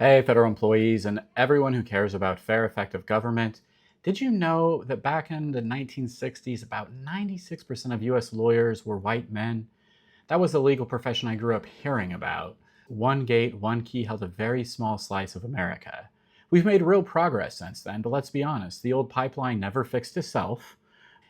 Hey, federal employees and everyone who cares about fair, effective government. Did you know that back in the 1960s, about 96% of US lawyers were white men? That was the legal profession I grew up hearing about. One gate, one key held a very small slice of America. We've made real progress since then, but let's be honest, the old pipeline never fixed itself,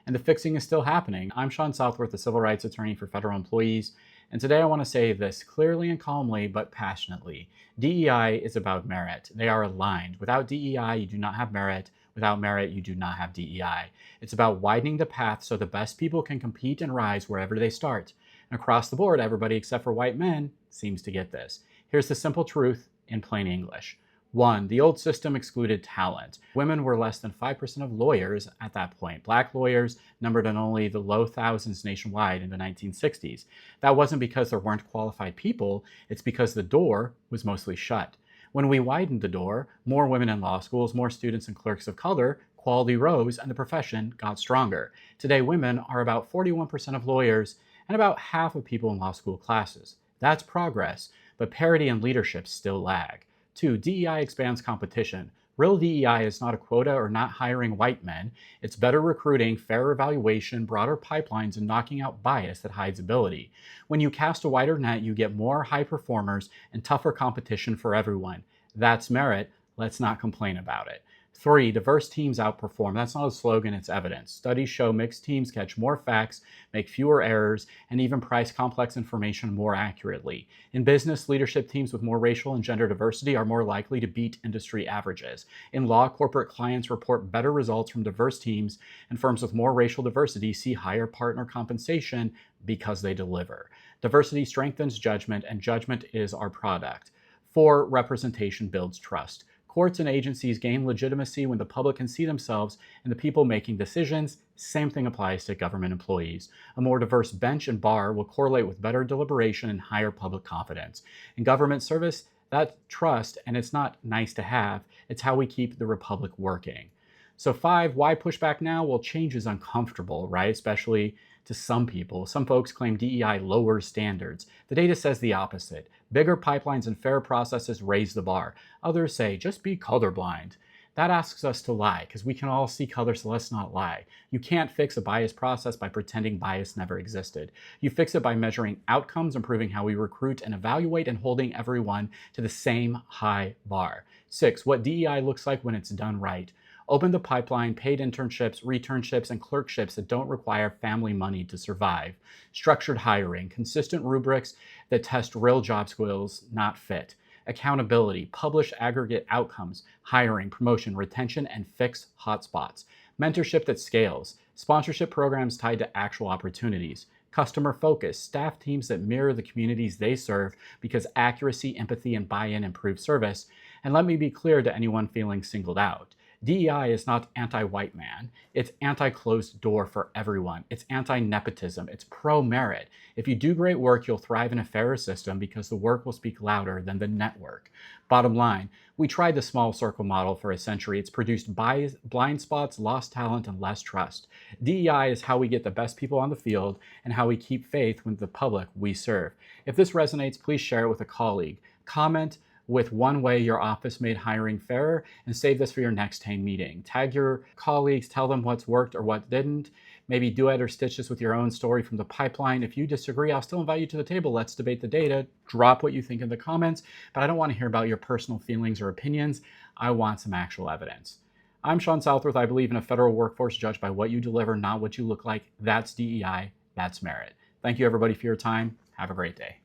and the fixing is still happening. I'm Sean Southworth, a civil rights attorney for federal employees, and today I want to say this clearly and calmly, but passionately. DEI is about merit. They are aligned. Without DEI, you do not have merit. Without merit, you do not have DEI. It's about widening the path so the best people can compete and rise wherever they start. And across the board, everybody except for white men seems to get this. Here's the simple truth in plain English. One, the old system excluded talent. Women were less than 5% of lawyers at that point. Black lawyers numbered in only the low thousands nationwide in the 1960s. That wasn't because there weren't qualified people, it's because the door was mostly shut. When we widened the door, more women in law schools, more students and clerks of color, quality rose, and the profession got stronger. Today, women are about 41% of lawyers and about half of people in law school classes. That's progress, but parity and leadership still lag. 2, DEI expands competition. Real DEI is not a quota or not hiring white men. It's better recruiting, fairer evaluation, broader pipelines, and knocking out bias that hides ability. When you cast a wider net, you get more high performers and tougher competition for everyone. That's merit. Let's not complain about it. 3, diverse teams outperform. That's not a slogan, it's evidence. Studies show mixed teams catch more facts, make fewer errors, and even price complex information more accurately. In business, leadership teams with more racial and gender diversity are more likely to beat industry averages. In law, corporate clients report better results from diverse teams, and firms with more racial diversity see higher partner compensation because they deliver. Diversity strengthens judgment, and judgment is our product. 4, representation builds trust. Courts and agencies gain legitimacy when the public can see themselves in the people making decisions. Same thing applies to government employees. A more diverse bench and bar will correlate with better deliberation and higher public confidence. In government service, that's trust, and it's not nice to have. It's how we keep the republic working. So 5, why push back now? Well, change is uncomfortable, right? Especially to some people. Some folks claim DEI lowers standards. The data says the opposite. Bigger pipelines and fair processes raise the bar. Others say, just be colorblind. That asks us to lie, because we can all see color, so let's not lie. You can't fix a bias process by pretending bias never existed. You fix it by measuring outcomes, improving how we recruit and evaluate, and holding everyone to the same high bar. 6, what DEI looks like when it's done right. Open the pipeline, paid internships, returnships, and clerkships that don't require family money to survive. Structured hiring, consistent rubrics that test real job skills, not fit. Accountability, publish aggregate outcomes, hiring, promotion, retention, and fix hotspots. Mentorship that scales. Sponsorship programs tied to actual opportunities. Customer focus, staff teams that mirror the communities they serve because accuracy, empathy, and buy-in improve service. And let me be clear to anyone feeling singled out. DEI is not anti-white man. It's anti-closed door for everyone. It's anti-nepotism. It's pro-merit. If you do great work, you'll thrive in a fairer system because the work will speak louder than the network. Bottom line, we tried the small circle model for a century. It's produced blind spots, lost talent, and less trust. DEI is how we get the best people on the field and how we keep faith with the public we serve. If this resonates, please share it with a colleague. Comment with one way your office made hiring fairer, and save this for your next team meeting. Tag your colleagues, tell them what's worked or what didn't. Maybe duet or stitch this with your own story from the pipeline. If you disagree, I'll still invite you to the table. Let's debate the data. Drop what you think in the comments, but I don't want to hear about your personal feelings or opinions. I want some actual evidence. I'm Sean Southworth. I believe in a federal workforce judged by what you deliver, not what you look like. That's DEI. That's merit. Thank you, everybody, for your time. Have a great day.